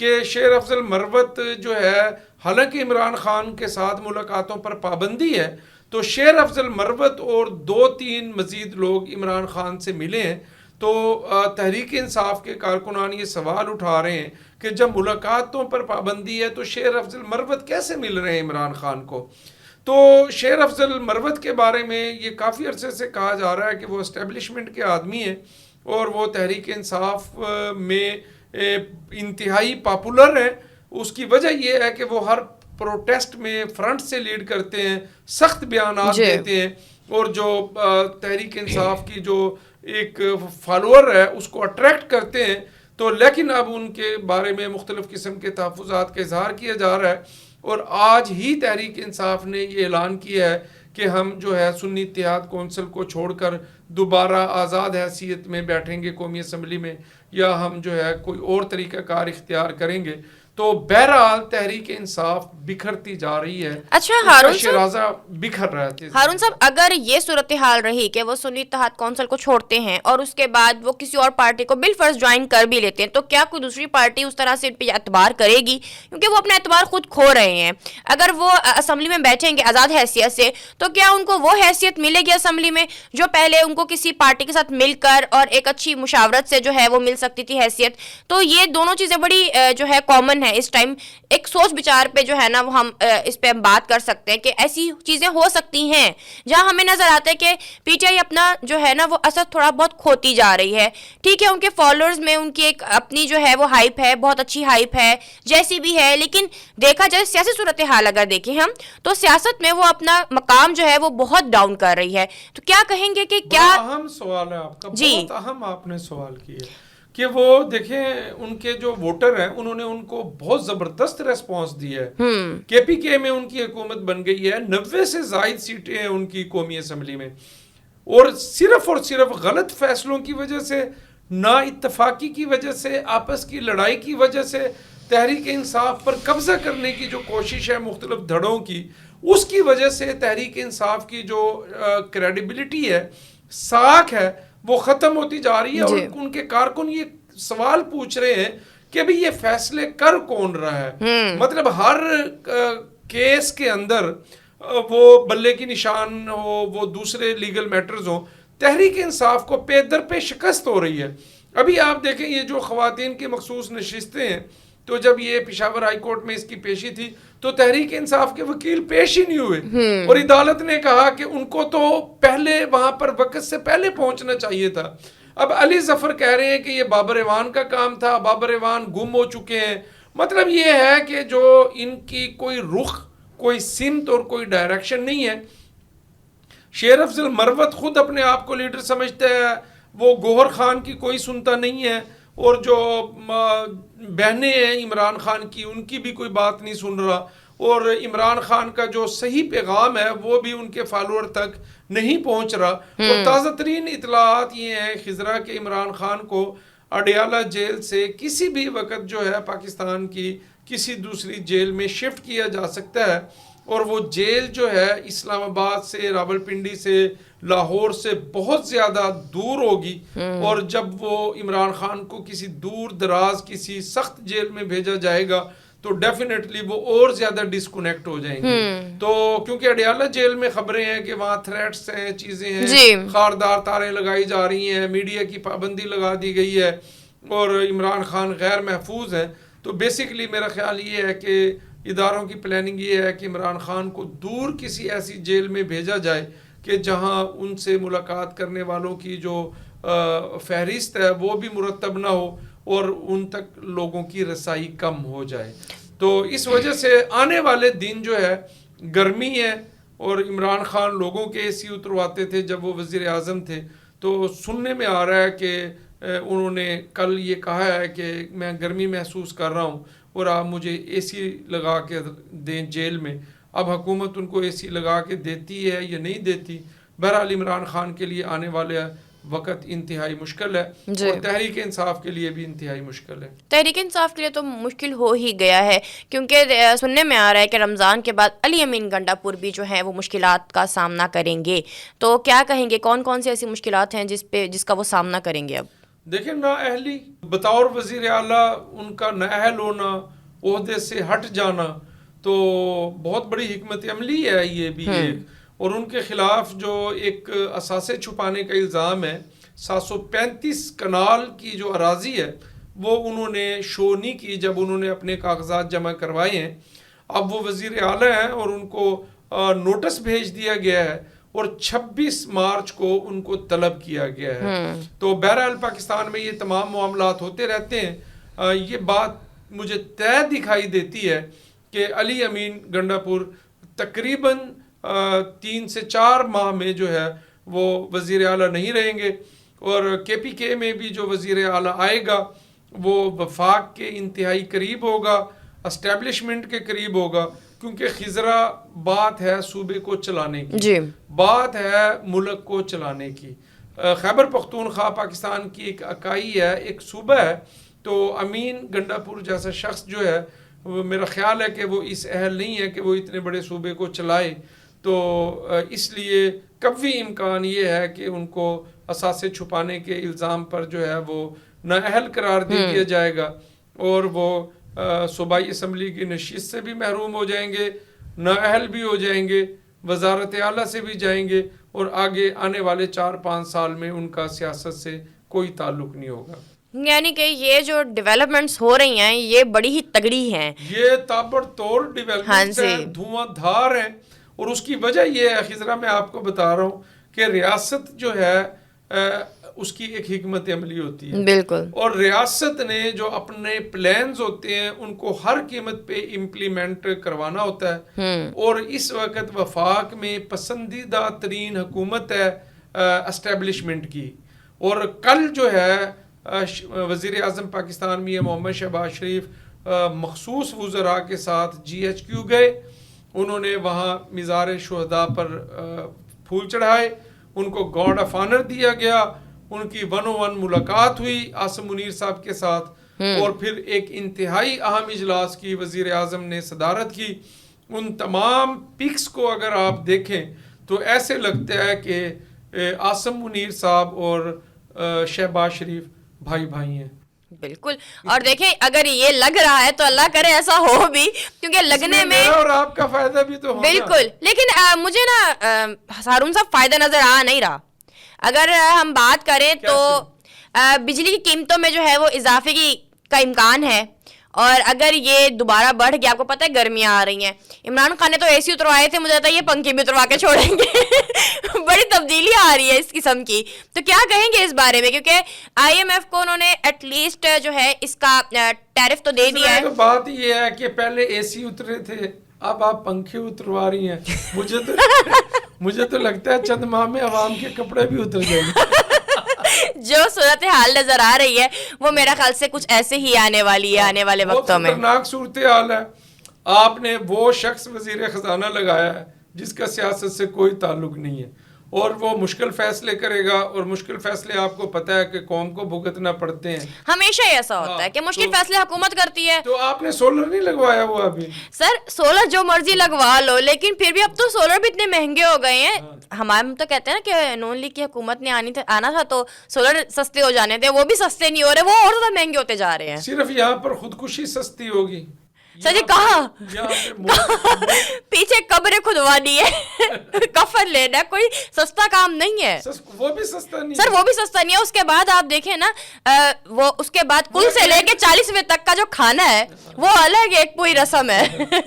کہ شیر افضل مروت جو ہے، حالانکہ عمران خان کے ساتھ ملاقاتوں پر پابندی ہے، تو شیر افضل مروت اور 2-3 مزید لوگ عمران خان سے ملے ہیں. تو تحریک انصاف کے کارکنان یہ سوال اٹھا رہے ہیں کہ جب ملاقاتوں پر پابندی ہے تو شیر افضل مروت کیسے مل رہے ہیں عمران خان کو. تو شیر افضل مروت کے بارے میں یہ کافی عرصے سے کہا جا رہا ہے کہ وہ اسٹیبلشمنٹ کے آدمی ہیں اور وہ تحریک انصاف میں انتہائی پاپولر ہیں. اس کی وجہ یہ ہے کہ وہ ہر پروٹیسٹ میں فرنٹ سے لیڈ کرتے ہیں، سخت بیانات دیتے ہیں، اور جو تحریک انصاف کی جو ایک فالوور ہے اس کو اٹریکٹ کرتے ہیں. تو لیکن اب ان کے بارے میں مختلف قسم کے تحفظات کا اظہار کیا جا رہا ہے، اور آج ہی تحریک انصاف نے یہ اعلان کیا ہے کہ ہم جو ہے سنی اتحاد کونسل کو چھوڑ کر دوبارہ آزاد حیثیت میں بیٹھیں گے قومی اسمبلی میں، یا ہم جو ہے کوئی اور طریقہ کار اختیار کریں گے. تو بہرحال تحریک انصاف بکھرتی جا رہی ہے. اچھا ہارون شیرازہ بکھر رہا ہے. ہارون صاحب، اگر یہ صورتحال رہی کہ وہ سنی اتحاد کونسل کو چھوڑتے ہیں اور اس کے بعد وہ کسی اور پارٹی کو بالفرض جوائن کر بھی لیتے ہیں، تو کیا کوئی دوسری پارٹی اس طرح سے ان پہ اعتبار کرے گی؟ کیونکہ وہ اپنا اعتبار خود کھو رہے ہیں. اگر وہ اسمبلی میں بیٹھیں گے آزاد حیثیت سے، تو کیا ان کو وہ حیثیت ملے گی اسمبلی میں جو پہلے ان کو کسی پارٹی کے ساتھ مل کر اور ایک اچھی مشاورت سے جو ہے وہ مل سکتی تھی حیثیت؟ تو یہ دونوں چیزیں بڑی جو ہے کامن ہے اس ٹائم. ایک سوچ بچار پہ جو ہے نا وہ ہم اس پہ بات کر سکتے ہیں کہ ایسی چیزیں ہو سکتی ہیں جہاں ہمیں نظر آتا ہے کہ پی ٹی آئی اپنا جو ہے نا وہ اثر تھوڑا بہت کھوتی جا رہی ہے. ٹھیک ہے، ان کے فالوورز میں ان کی ایک اپنی جو ہے وہ ہائپ ہے، بہت اچھی ہائپ ہے جیسی بھی ہے، لیکن دیکھا جائے سیاسی صورتحال اگر دیکھیں ہم تو سیاست میں وہ اپنا مقام جو ہے وہ بہت ڈاؤن کر رہی ہے. تو کیا کہیں گے کہ کیا اہم سوال ہے آپ کا، جی بہت اہم آپ نے سوال کیا کہ وہ دیکھیں ان کے جو ووٹر ہیں انہوں نے ان کو بہت زبردست ریسپانس دیا ہے. کے پی کے میں ان کی حکومت بن گئی ہے، 90 سے زائد سیٹیں ہیں ان کی قومی اسمبلی میں، اور صرف غلط فیصلوں کی وجہ سے، نا اتفاقی کی وجہ سے، آپس کی لڑائی کی وجہ سے تحریک انصاف پر قبضہ کرنے کی جو کوشش ہے مختلف دھڑوں کی، اس کی وجہ سے تحریک انصاف کی جو کریڈیبلٹی ہے، ساکھ ہے، وہ ختم ہوتی جا رہی ہے. اور ان کے کارکن یہ سوال پوچھ رہے ہیں کہ ابھی یہ فیصلے کر کون رہا ہے. مطلب ہر کیس کے اندر وہ بلے کی نشان ہو، وہ دوسرے لیگل میٹرز ہوں، تحریک انصاف کو پے در پہ شکست ہو رہی ہے. ابھی آپ دیکھیں یہ جو خواتین کی مخصوص نشستیں ہیں، تو جب یہ پشاور ہائی کورٹ میں اس کی پیشی تھی تو تحریک انصاف کے وکیل پیش ہی نہیں ہوئے، اور عدالت نے کہا کہ ان کو تو پہلے وہاں پر وقت سے پہلے پہنچنا چاہیے تھا. اب علی ظفر کہہ رہے ہیں کہ یہ بابر ایوان کا کام تھا، بابر ایوان گم ہو چکے ہیں. مطلب یہ ہے کہ جو ان کی کوئی رخ، کوئی سمت اور کوئی ڈائریکشن نہیں ہے. شیر افضل مروت خود اپنے آپ کو لیڈر سمجھتا ہے، وہ گوہر خان کی کوئی سنتا نہیں ہے، اور جو بہنیں ہیں عمران خان کی ان کی بھی کوئی بات نہیں سن رہا، اور عمران خان کا جو صحیح پیغام ہے وہ بھی ان کے فالوور تک نہیں پہنچ رہا. اور تازہ ترین اطلاعات یہ ہیں خضرا کہ عمران خان کو اڈیالہ جیل سے کسی بھی وقت جو ہے پاکستان کی کسی دوسری جیل میں شفٹ کیا جا سکتا ہے، اور وہ جیل جو ہے اسلام آباد سے، راول پنڈی سے، لاہور سے بہت زیادہ دور ہوگی. اور جب وہ عمران خان کو کسی دور دراز کسی سخت جیل میں بھیجا جائے گا تو ڈیفینیٹلی وہ اور زیادہ ڈسکنیکٹ ہو جائیں گے. تو کیونکہ اڈیالہ جیل میں خبریں ہیں کہ وہاں تھریٹس ہیں، چیزیں ہیں، خاردار تاریں لگائی جا رہی ہیں، میڈیا کی پابندی لگا دی گئی ہے، اور عمران خان غیر محفوظ ہیں. تو بیسیکلی میرا خیال یہ ہے کہ اداروں کی پلاننگ یہ ہے کہ عمران خان کو دور کسی ایسی جیل میں بھیجا جائے کہ جہاں ان سے ملاقات کرنے والوں کی جو فہرست ہے وہ بھی مرتب نہ ہو اور ان تک لوگوں کی رسائی کم ہو جائے. تو اس وجہ سے آنے والے دن جو ہے گرمی ہے، اور عمران خان لوگوں کے اے سی اترواتے تھے جب وہ وزیر اعظم تھے. تو سننے میں آ رہا ہے کہ انہوں نے کل یہ کہا ہے کہ میں گرمی محسوس کر رہا ہوں اور آپ مجھے اے سی لگا کے دیں جیل میں. اب حکومت ان کو اے سی لگا کے دیتی ہے یا نہیں دیتی. بہرحال عمران خان کے لیے آنے والے وقت انتہائی مشکل ہے، اور تحریک انصاف کے لیے بھی انتہائی مشکل ہے. تحریک انصاف کے لیے تو مشکل ہو ہی گیا ہے، کیونکہ سننے میں آ رہا ہے کہ رمضان کے بعد علی امین گنڈا پور بھی جو ہیں وہ مشکلات کا سامنا کریں گے. تو کیا کہیں گے، کون کون سی ایسی مشکلات ہیں جس کا وہ سامنا کریں گے اب؟ دیکھیں نااہلی بطور وزیر اعلیٰ ان کا نااہل ہونا، عہدے سے ہٹ جانا تو بہت بڑی حکمت عملی ہے یہ بھی ایک. اور ان کے خلاف جو ایک اثاثے چھپانے کا الزام ہے، 735 کنال کی جو اراضی ہے وہ انہوں نے شو نہیں کی جب انہوں نے اپنے کاغذات جمع کروائے ہیں. اب وہ وزیر اعلیٰ ہیں اور ان کو نوٹس بھیج دیا گیا ہے اور 26 مارچ کو ان کو طلب کیا گیا ہے. تو بہرحال پاکستان میں یہ تمام معاملات ہوتے رہتے ہیں. یہ بات مجھے طے دکھائی دیتی ہے کہ علی امین گنڈا پور تقریباً 3 سے 4 ماہ میں جو ہے وہ وزیر اعلیٰ نہیں رہیں گے، اور کے پی کے میں بھی جو وزیر اعلیٰ آئے گا وہ وفاق کے انتہائی قریب ہوگا، اسٹیبلشمنٹ کے قریب ہوگا، کیونکہ خضرا بات ہے صوبے کو چلانے کی، جی بات ہے ملک کو چلانے کی. خیبر پختونخوا پاکستان کی ایک اکائی ہے، ایک صوبہ ہے. تو امین گنڈا پور جیسا شخص جو ہے میرا خیال ہے کہ وہ اس اہل نہیں ہے کہ وہ اتنے بڑے صوبے کو چلائے. تو اس لیے قوی امکان یہ ہے کہ ان کو اثاثے چھپانے کے الزام پر جو ہے وہ نااہل قرار دے دیا جائے گا، اور وہ صوبائی اسمبلی کی نشست سے بھی محروم ہو جائیں گے، نااہل بھی ہو جائیں گے، وزارت اعلیٰ سے بھی جائیں گے، اور آگے آنے والے 4-5 سال میں ان کا سیاست سے کوئی تعلق نہیں ہوگا. یعنی کہ یہ جو ڈیولپمنٹس ہو رہی ہیں یہ بڑی ہی تگڑی ہیں، یہ تابڑ توڑ ڈیولپمنٹس ہیں، دھواں دھار ہیں. اور اس کی وجہ یہ ہے خضرا، میں آپ کو بتا رہا ہوں کہ ریاست جو ہے اس کی ایک حکمت عملی ہوتی ہے، بالکل، اور ریاست نے جو اپنے پلانز ہوتے ہیں ان کو ہر قیمت پہ امپلیمنٹ کروانا ہوتا ہے. اور اس وقت وفاق میں پسندیدہ ترین حکومت ہے اسٹیبلشمنٹ کی. اور کل جو ہے وزیر اعظم پاکستان میاں محمد شہباز شریف مخصوص وزراء کے ساتھ GHQ گئے. انہوں نے وہاں مزار شہداء پر پھول چڑھائے، ان کو گارڈ آف آنر دیا گیا، ان کی 101 ملاقات ہوئی عاصم منیر صاحب کے ساتھ، اور پھر ایک انتہائی اہم اجلاس کی وزیر اعظم نے صدارت کی. ان تمام پکس کو اگر آپ دیکھیں تو ایسے لگتا ہے کہ عاصم منیر صاحب اور شہباز شریف بھائی بھائی ہیں. بالکل. اور دیکھیں اگر یہ لگ رہا ہے تو اللہ کرے ایسا ہو بھی، کیونکہ لگنے میں اور آپ کا فائدہ بھی تو ہونا. بالکل. لیکن مجھے نا ہارون صاحب فائدہ نظر آ نہیں رہا. اگر ہم بات کریں تو بجلی کی قیمتوں میں جو ہے وہ اضافے کا امکان ہے، اور اگر یہ دوبارہ بڑھ گیا، آپ کو پتہ ہے گرمیاں آ رہی ہیں، عمران خان نے تو اے سی اتروائے تھے، مجھے لگتا ہے یہ پنکھے بھی اتروا کے چھوڑیں گے. بڑی تبدیلی آ رہی ہے اس قسم کی. تو کیا کہیں گے اس بارے میں، کیونکہ IMF کو انہوں نے ایٹ لیسٹ جو ہے اس کا ٹیرف تو دے دیا ہے. تو بات یہ ہے کہ پہلے اے سی اترے تھے، اب آپ پنکھے اتروا رہی ہیں. مجھے تو لگتا ہے چند ماہ میں عوام کے کپڑے بھی اتر جائیں گے. جو صورتحال نظر آ رہی ہے وہ میرا خیال سے کچھ ایسے ہی آنے والی ہے آنے والے وقتوں میں. خطرناک صورتحال ہے. آپ نے وہ شخص وزیر خزانہ لگایا ہے جس کا سیاست سے کوئی تعلق نہیں ہے، اور وہ مشکل فیصلے کرے گا، اور مشکل فیصلے آپ کو پتہ ہے کہ قوم کو بھگتنا پڑتے ہیں. ہمیشہ ایسا ہوتا ہے کہ مشکل فیصلے حکومت کرتی ہے. تو آپ نے سولر نہیں لگوایا ہوا ابھی؟ سر سولر جو مرضی لگوا لو، لیکن پھر بھی اب تو سولر بھی اتنے مہنگے ہو گئے ہیں. ہم تو کہتے ہیں نا کہ نون لیگ کی حکومت نے آنا تھا تو سولر سستے ہو جانے تھے، وہ بھی سستے نہیں ہو رہے، وہ اور زیادہ مہنگے ہوتے جا رہے ہیں. صرف یہاں پر خودکشی سستی ہوگی. سر جی کہاں پیچھے قبریں کھدوانی ہے، کفن لینا، کوئی سستا کام نہیں ہے. وہ بھی سستا نہیں سر، وہ بھی سستا نہیں ہے. اس کے بعد آپ دیکھیں نا، وہ اس کے بعد کل سے لے کے 40ویں تک کا جو کھانا ہے وہ الگ ایک کوئی رسم ہے.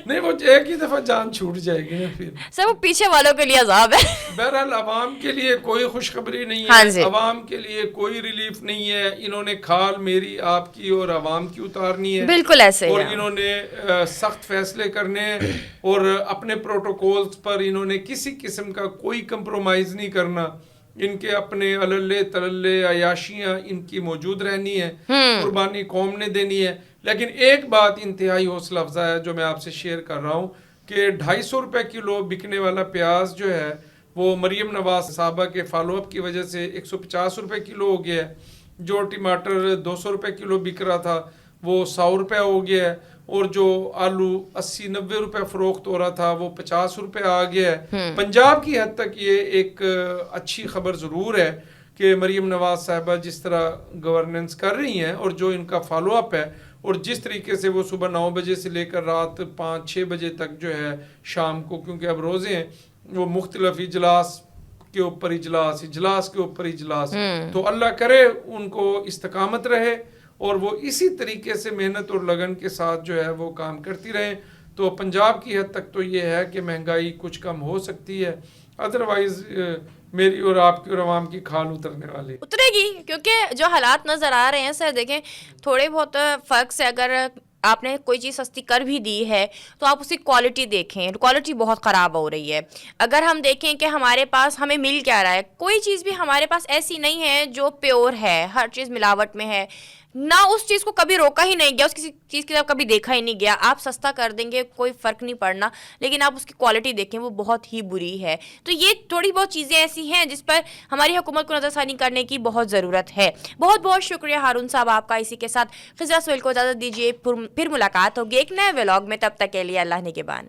نہیں، وہ ایک ہی دفعہ جان چھوٹ جائے گی نا پھر. سر وہ پیچھے والوں کے لیے عذاب ہے. بہرحال عوام کے لیے کوئی خوشخبری نہیں ہے، عوام کے لیے کوئی ریلیف نہیں ہے. انہوں نے کھال میری آپ کی اور عوام کی اتارنی ہے، بالکل ایسے، اور انہوں نے سخت فیصلے کرنے ہیں، اور اپنے پروٹوکولز پر انہوں نے کسی قسم کا کوئی کمپرومائز نہیں کرنا. ان کے اپنے عللے تللے عیاشیاں ان کی موجود رہنی ہے، قربانی قوم نے دینی ہے. لیکن ایک بات انتہائی حوصلہ افزا ہے جو میں آپ سے شیئر کر رہا ہوں کہ 250 روپے کلو بکنے والا پیاز جو ہے وہ مریم نواز صاحبہ کے فالو اپ کی وجہ سے 150 روپے کلو ہو گیا ہے. جو ٹماٹر 200 روپے کلو بک رہا تھا وہ 100 روپے ہو گیا ہے، اور جو آلو 80-90 روپے فروخت ہو رہا تھا وہ 50 روپے آ گیا ہے. پنجاب کی حد تک یہ ایک اچھی خبر ضرور ہے کہ مریم نواز صاحبہ جس طرح گورننس کر رہی ہیں اور جو ان کا فالو اپ ہے اور جس طریقے سے وہ صبح 9 بجے سے لے کر رات 5-6 بجے تک جو ہے شام کو، کیونکہ اب روزے ہیں، وہ مختلف اجلاس کے اوپر اجلاس کے اوپر اجلاس، تو اللہ کرے ان کو استقامت رہے اور وہ اسی طریقے سے محنت اور لگن کے ساتھ جو ہے وہ کام کرتی رہیں، تو پنجاب کی حد تک تو یہ ہے کہ مہنگائی کچھ کم ہو سکتی ہے، ادروائز میری اور آپ کی اور عوام کی کھال اترے گی، کیونکہ جو حالات نظر آ رہے ہیں سر، دیکھیں تھوڑے بہت فرق سے اگر آپ نے کوئی چیز سستی کر بھی دی ہے تو آپ اس کی کوالٹی دیکھیں، کوالٹی بہت خراب ہو رہی ہے. اگر ہم دیکھیں کہ ہمارے پاس ہمیں مل کیا رہا ہے، کوئی چیز بھی ہمارے پاس ایسی نہیں ہے جو پیور ہے، ہر چیز ملاوٹ میں ہے، نہ اس چیز کو کبھی روکا ہی نہیں گیا، اس کسی چیز کی طرف کبھی دیکھا ہی نہیں گیا. آپ سستا کر دیں گے کوئی فرق نہیں پڑنا، لیکن آپ اس کی کوالٹی دیکھیں وہ بہت ہی بری ہے. تو یہ تھوڑی بہت چیزیں ایسی ہیں جس پر ہماری حکومت کو نظر ثانی کرنے کی بہت ضرورت ہے. بہت بہت شکریہ ہارون صاحب آپ کا. اسی کے ساتھ خضرہ سہیل کو اجازت دیجیے، پھر ملاقات ہوگی ایک نئے ولاگ میں، تب تک کے لیے اللہ نگہبان.